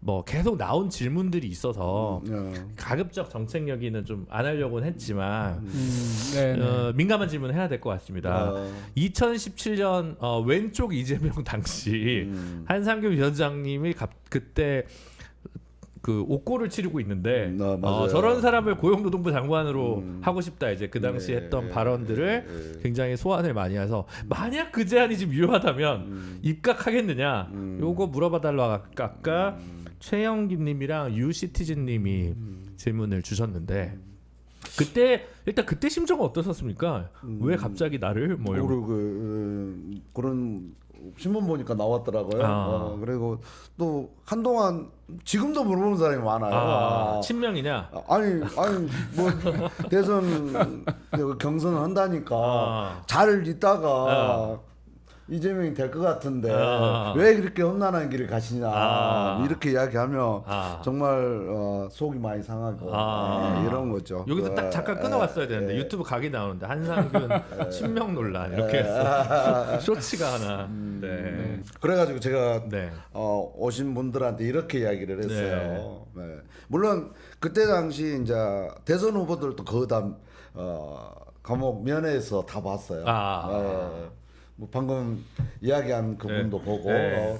뭐 계속 나온 질문들이 있어서 가급적 정책 얘기는 좀 안 하려고는 했지만 민감한 질문을 해야 될 것 같습니다. 2017년 왼쪽 이재명 당시 한상규 위원장님이 그때 그 옥고를 치르고 있는데 저런 사람을 고용노동부 장관으로 하고 싶다 이제 그 당시 했던 발언들을 굉장히 소환을 많이 해서 만약 그 제안이 지금 유효하다면 입각하겠느냐 요거 물어봐달라고 아까 최영기님이랑 유시티즌님이 질문을 주셨는데 일단 그때 심정은 어떠셨습니까? 왜 갑자기 나를 뭐 그런 신문 보니까 나왔더라고요. 그리고 또 한동안 지금도 물어보는 사람이 많아요. 친명이냐? 아니 뭐 대선 경선을 한다니까 잘 있다가 이재명이 될 것 같은데 왜 그렇게 험난한 길을 가시냐 이렇게 이야기하면 정말 속이 많이 상하고 이런 거죠. 여기서 딱 잠깐 끊어갔어야 되는데 유튜브 각이 나오는데 한상균 친명 논란 이렇게 해서 쇼츠가 하나. 그래가지고 제가 오신 분들한테 이렇게 이야기를 했어요. 물론 그때 당시 이제 대선 후보들도 거의 다 감옥 면회에서 다 봤어요. 뭐 방금 이야기한 그분도 보고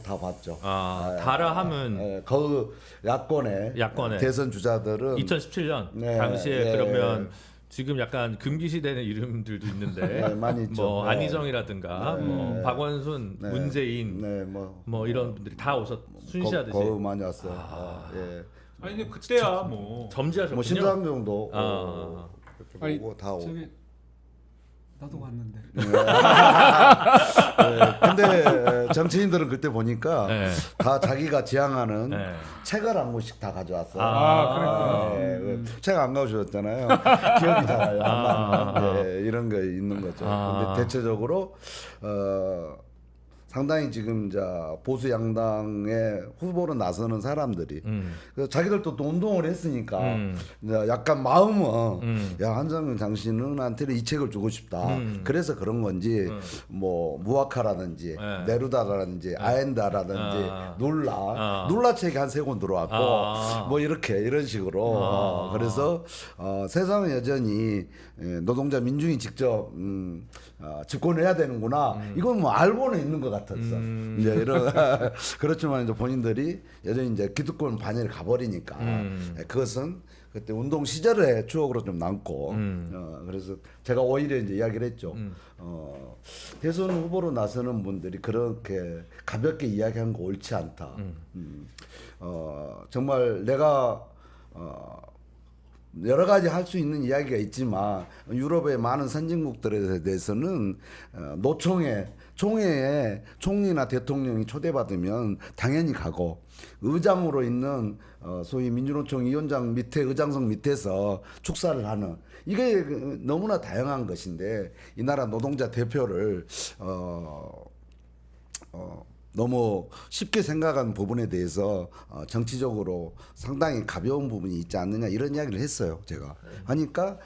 다 봤죠. 다라 함은 그 야권의 대선 주자들은 2017년 당시에 그러면 지금 약간 금기시되는 이름들도 있는데 많이 있죠. 뭐 안희정이라든가 뭐 박원순, 문재인 뭐 이런 분들이 다 순시하듯이 거의 많이 왔어요. 아니 근데 그때야 뭐 점지하셨군요. 뭐 심상정도 아니, 보고 다 오고. 나도 갔는데. 근데 정치인들은 그때 보니까 다 자기가 지향하는 책을 한 권씩 다 가져왔어요. 그랬구나. 책 안 가져오셨잖아요. 기억이 잘 안 나요. 이런 거 있는 거죠. 근데 대체적으로 상당히 지금 이제 보수 양당의 후보로 나서는 사람들이 자기들도 또 운동을 했으니까 이제 약간 마음은 야 한상균 당신한테는 이 책을 주고 싶다. 그래서 그런 건지 뭐 무아카라든지 네루다라든지 아엔다라든지 눌라 책이 한 3권 들어왔고 뭐 이런 식으로 그래서 세상은 여전히 노동자 민중이 직접 집권해야 되는구나. 이건 뭐 알고는 있는 것 같았어. 이제 이런 그렇지만 이제 본인들이 여전히 이제 기득권 반열에 가버리니까 그것은 그때 운동 시절의 추억으로 좀 남고 그래서 제가 오히려 이제 이야기를 했죠. 대선 후보로 나서는 분들이 그렇게 가볍게 이야기한 거 옳지 않다. 정말 내가 여러 가지 할 수 있는 이야기가 있지만 유럽의 많은 선진국들에 대해서는 총회에 총리나 대통령이 초대받으면 당연히 가고 의장으로 있는 소위 민주노총 위원장 밑에 의장석 밑에서 축사를 하는 이게 너무나 다양한 것인데 이 나라 노동자 대표를 너무 쉽게 생각한 부분에 대해서 정치적으로 상당히 가벼운 부분이 있지 않느냐 이런 이야기를 했어요. 제가 하니까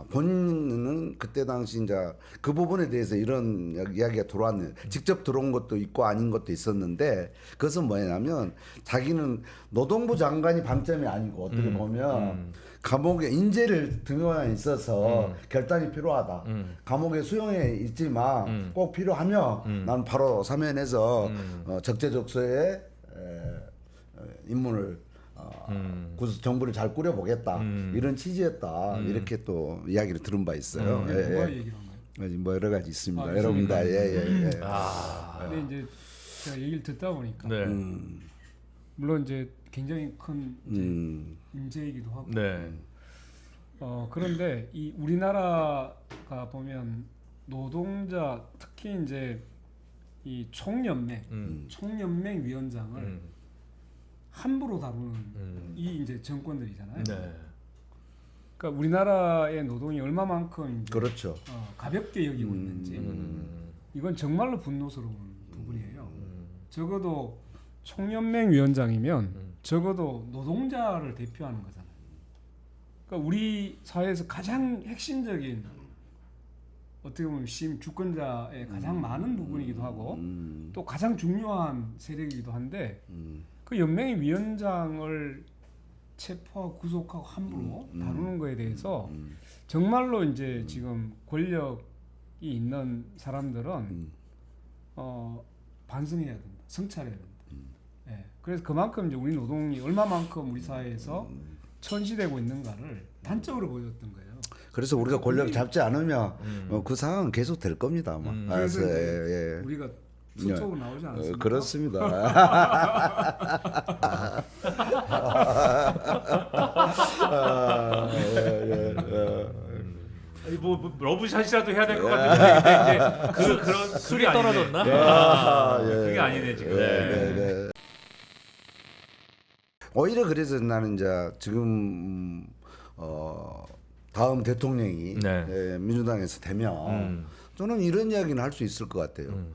본인은 그때 당시 이제 그 부분에 대해서 이런 이야기가 들어왔네요. 직접 들어온 것도 있고 아닌 것도 있었는데 그것은 뭐냐면 자기는 노동부 장관이 방점이 아니고 어떻게 보면 감옥에 인재를 등용에 있어서 결단이 필요하다. 감옥에 수용해 있지만 꼭 필요하면 나는 바로 사면해서 적재적소에 인문을 정부를 잘 꾸려보겠다. 이런 취지였다. 이렇게 또 이야기를 들은 바 있어요. 누가 얘기를 한 거예요? 뭐 여러 가지 있습니다. 여러분들 근데 이제 제가 얘기를 듣다 보니까 물론 이제 굉장히 큰 인재이기도 하고 그런데 이 우리나라가 보면 노동자 특히 이제 이 총연맹 위원장을 함부로 다루는 이 이제 정권들이잖아요. 그러니까 우리나라의 노동이 얼마만큼 이제 그렇죠. 가볍게 여기고 있는지 이건 정말로 분노스러운 부분이에요. 적어도 총연맹 위원장이면 적어도 노동자를 대표하는 거잖아요. 그러니까 우리 사회에서 가장 핵심적인 어떻게 보면 주권자의 가장 많은 부분이기도 하고 또 가장 중요한 세력이기도 한데 그 연맹의 위원장을 체포하고 구속하고 함부로 다루는 거에 대해서 정말로 이제 지금 권력이 있는 사람들은 반성해야 된다, 성찰해야 된다. 예. 그래서 그만큼 이제 우리 노동이 얼마만큼 우리 사회에서 천시되고 있는가를 단적으로 보여줬던 거예요. 그래서 우리가 권력을 잡지 않으면 그 상황은 계속 될 겁니다. 아마. 그래서 예. 우리가 수적으로 나오지 않았습니까? 그렇습니다. 뭐 러브샷이라도 해야 될 것 같은데 이제 그런 술이 떨어졌나? 그게 아니네 지금. 네. 오히려 그래서 나는 이제 지금 다음 대통령이 민주당에서 되면 저는 이런 이야기는 할 수 있을 것 같아요.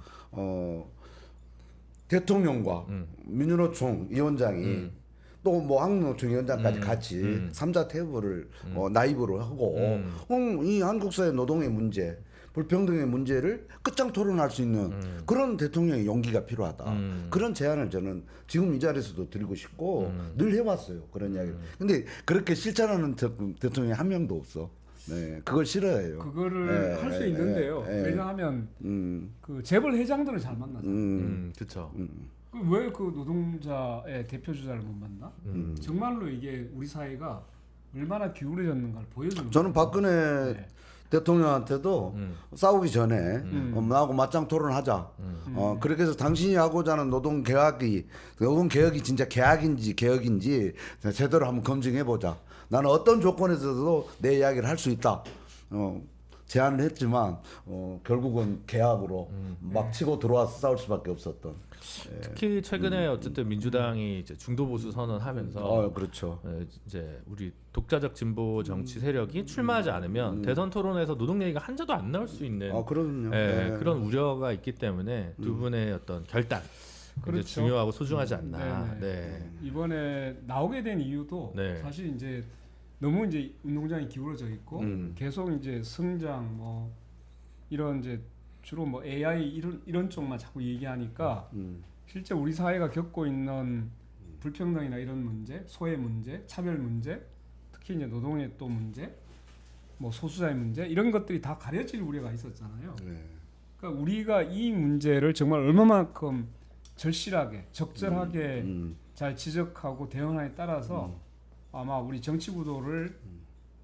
대통령과 민주노총 위원장이 또 뭐 한국노총 위원장까지 같이 삼자 테이블을 나입으로 하고 이 한국 사회 노동의 문제, 불평등의 문제를 끝장 토론할 수 있는 그런 대통령의 용기가 필요하다. 그런 제안을 저는 지금 이 자리에서도 드리고 싶고 늘 해왔어요. 그런 이야기를. 근데 그렇게 실천하는 대통령이 한 명도 없어. 네, 그걸 싫어해요. 그거를 할 수 있는데요. 왜냐하면 그 재벌 회장들을 잘 만나잖아요. 그렇죠. 왜 그 노동자의 대표 주자를 못 만나? 정말로 이게 우리 사회가 얼마나 기울어졌는가를 보여주는. 저는 박근혜 대통령한테도 싸우기 전에 나하고 맞짱 토론하자. 그렇게 해서 당신이 하고자 하는 노동 개혁이 진짜 개혁인지 개혁인지 제대로 한번 검증해 보자. 나는 어떤 조건에서도 내 이야기를 할 수 있다. 제안을 했지만 결국은 계약으로 막 치고 들어와서 싸울 수밖에 없었던. 특히 최근에 어쨌든 민주당이 이제 중도 보수 선언하면서 그렇죠. 이제 우리 독자적 진보 정치 세력이 출마하지 않으면 대선 토론에서 노동 얘기가 한자도 안 나올 수 있는 그럼요. 그런 우려가 있기 때문에 두 분의 어떤 결단 그렇죠. 중요하고 소중하지 않나. 이번에 나오게 된 이유도 사실 이제 너무 이제 운동장이 기울어져 있고 계속 이제 성장 뭐 이런 이제 주로 뭐 AI 이런 쪽만 자꾸 얘기하니까 실제 우리 사회가 겪고 있는 불평등이나 이런 문제, 소외 문제, 차별 문제, 특히 이제 노동의 또 문제, 뭐 소수자의 문제 이런 것들이 다 가려질 우려가 있었잖아요. 그러니까 우리가 이 문제를 정말 얼마만큼 절실하게, 적절하게 잘 지적하고 대응하에 따라서 아마 우리 정치 구도를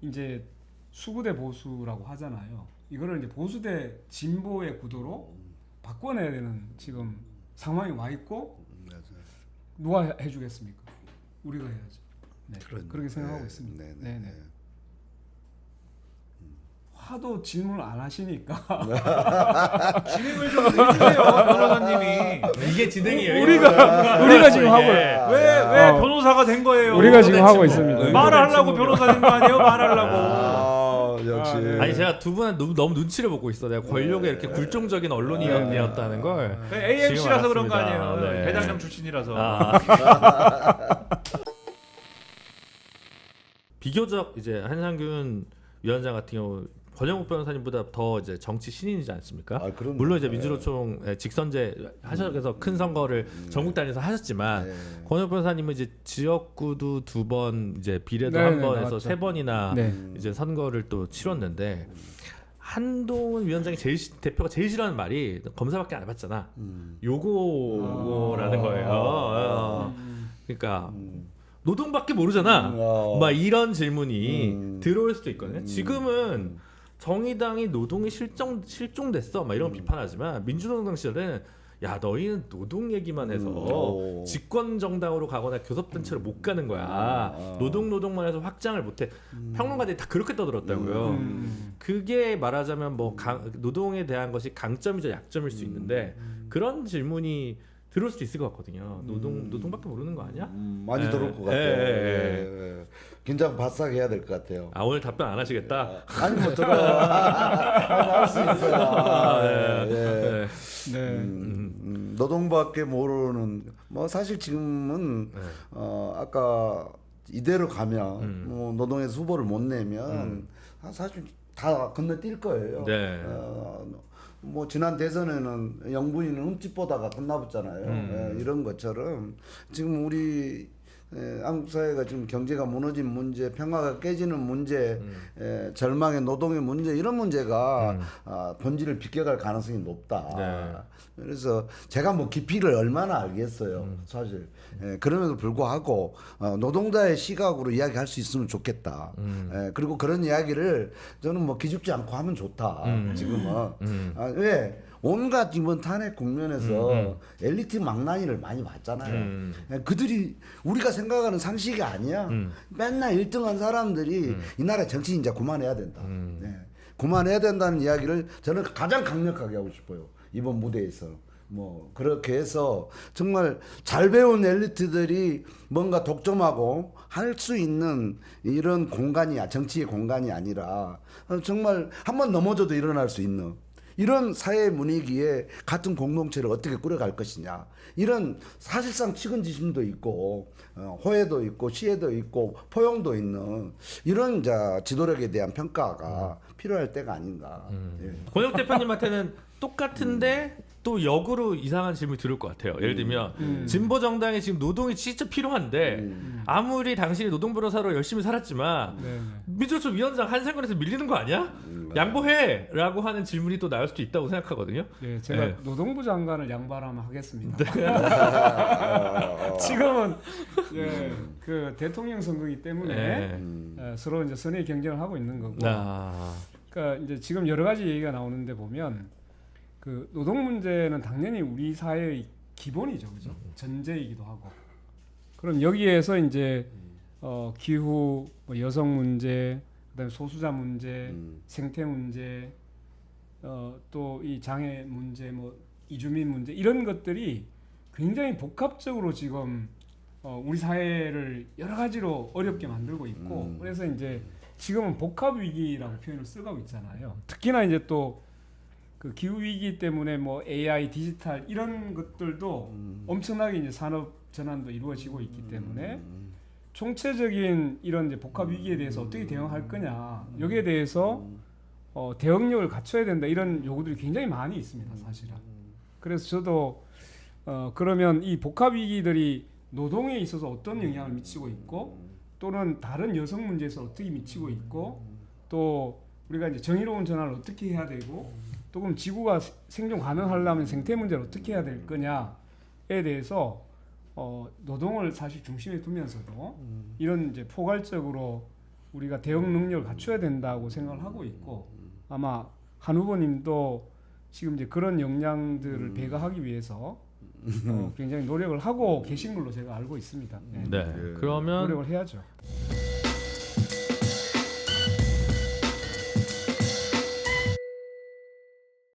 이제 수구대 보수라고 하잖아요. 이거를 이제 보수 대 진보의 구도로 바꿔내야 되는 지금 상황이 와 있고 누가 해주겠습니까? 우리가 해야죠. 네, 그렇게 생각하고 있습니다. 네네. 하도 질문을 안 하시니까 진행을 좀 해주세요 변호사님이. 이게 진행이에요. 우리가 지금 하고 왜 변호사가 된 거예요? 우리가 지금 하고 있습니다. 말을 하려고 변호사님 거 아니에요? 말하려고. 역시. 아니 제가 두 분은 너무 눈치를 보고 있어. 내가 권력에 이렇게 굴종적인 언론이었다는 걸. AMC라서 그런 거 알았습니다. 아니에요? 대장정 출신이라서. 비교적 이제 한상균 위원장 같은 경우 권영욱 변호사님보다 더 이제 정치 신인이지 않습니까? 물론 이제 민주노총 직선제 하셔서 큰 선거를 전국 단위에서 하셨지만 권영욱 변호사님은 이제 지역구도 2번, 이제 비례도 1번 해서 3번이나 이제 선거를 또 치렀는데 한동훈 위원장이 대표가 제일 싫어하는 말이 검사밖에 안 해봤잖아. 요거라는 거예요. 그러니까. 노동밖에 모르잖아. 막 이런 질문이 들어올 수도 있거든요. 지금은 정의당이 노동이 실종됐어. 막 이런 비판하지만 민주노동 시절에는 야 너희는 노동 얘기만 해서 집권 정당으로 가거나 교섭단체로 못 가는 거야. 노동만 해서 확장을 못해. 평론가들이 다 그렇게 떠들었다고요. 그게 말하자면 뭐 노동에 대한 것이 강점이자 약점일 수 있는데 그런 질문이 들을 수도 있을 것 같거든요. 노동밖에 모르는 거 아니야? 많이 들어올 것 같아요. 긴장 바싹 해야 될 것 같아요. 오늘 답변 안 하시겠다. 아니 뭐 할 수 있어요. 노동밖에 모르는 뭐 사실 지금은 아까 이대로 가면 뭐 노동에서 후보를 못 내면 사실 다 건너뛸 거예요. 뭐 지난 대선에는 영부인은 흠집보다가 끝나봤잖아요. 이런 것처럼 지금 우리 한국 사회가 지금 경제가 무너진 문제, 평화가 깨지는 문제, 절망의 노동의 문제 이런 문제가 본질을 비껴갈 가능성이 높다. 네. 그래서 제가 뭐 깊이를 얼마나 알겠어요, 사실. 그럼에도 불구하고 노동자의 시각으로 이야기할 수 있으면 좋겠다. 그리고 그런 이야기를 저는 뭐 기죽지 않고 하면 좋다. 지금은 왜? 온갖 이번 탄핵 국면에서 엘리트 망나니를 많이 봤잖아요. 그들이 우리가 생각하는 상식이 아니야. 맨날 1등한 사람들이 이 나라 정치 이제 그만해야 된다. 그만해야 된다는 이야기를 저는 가장 강력하게 하고 싶어요. 이번 무대에서. 뭐 그렇게 해서 정말 잘 배운 엘리트들이 뭔가 독점하고 할 수 있는 이런 공간이야. 정치의 공간이 아니라 정말 한번 넘어져도 일어날 수 있는 이런 사회 분위기에 같은 공동체를 어떻게 꾸려갈 것이냐. 이런 사실상 측은지심도 있고 호혜도 있고 시혜도 있고 포용도 있는 이런 지도력에 대한 평가가 필요할 때가 아닌가. 예. 권혁 대표님한테는 똑같은데 또 역으로 이상한 질문이 들을 것 같아요. 예를 들면 진보 정당에 지금 노동이 진짜 필요한데 아무리 당신이 노동 변호사로 열심히 살았지만 민주노총 위원장 한상권에서 밀리는 거 아니야? 양보해라고 하는 질문이 또 나올 수도 있다고 생각하거든요. 네, 제가 노동부 장관을 양보하면 하겠습니다. 지금은 그 대통령 선거이기 때문에 서로 이제 선의 경쟁을 하고 있는 거고. 그러니까 이제 지금 여러 가지 얘기가 나오는데 보면 그 노동 문제는 당연히 우리 사회의 기본이죠, 그죠? 전제이기도 하고. 그럼 여기에서 이제 기후, 뭐 여성 문제, 그다음에 소수자 문제, 생태 문제, 또 이 장애 문제, 뭐 이주민 문제 이런 것들이 굉장히 복합적으로 지금 우리 사회를 여러 가지로 어렵게 만들고 있고, 그래서 이제 지금은 복합 위기라고 표현을 쓰고 있잖아요. 특히나 이제 또 그 기후 위기 때문에 뭐 AI, 디지털 이런 것들도 엄청나게 이제 산업 전환도 이루어지고 있기 때문에 총체적인 이런 이제 복합 위기에 대해서 어떻게 대응할 거냐, 여기에 대해서 대응력을 갖춰야 된다, 이런 요구들이 굉장히 많이 있습니다, 사실은. 그래서 저도 그러면 이 복합 위기들이 노동에 있어서 어떤 영향을 미치고 있고, 또는 다른 여성 문제에서 어떻게 미치고 있고, 또 우리가 이제 정의로운 전환을 어떻게 해야 되고, 또 그럼 지구가 생존 가능하려면 생태 문제를 어떻게 해야 될 거냐에 대해서 노동을 사실 중심에 두면서도 이런 이제 포괄적으로 우리가 대응 능력을 갖춰야 된다고 생각을 하고 있고, 아마 한 후보님도 지금 이제 그런 역량들을 배가하기 위해서 굉장히 노력을 하고 계신 걸로 제가 알고 있습니다. 그러면 노력을 해야죠.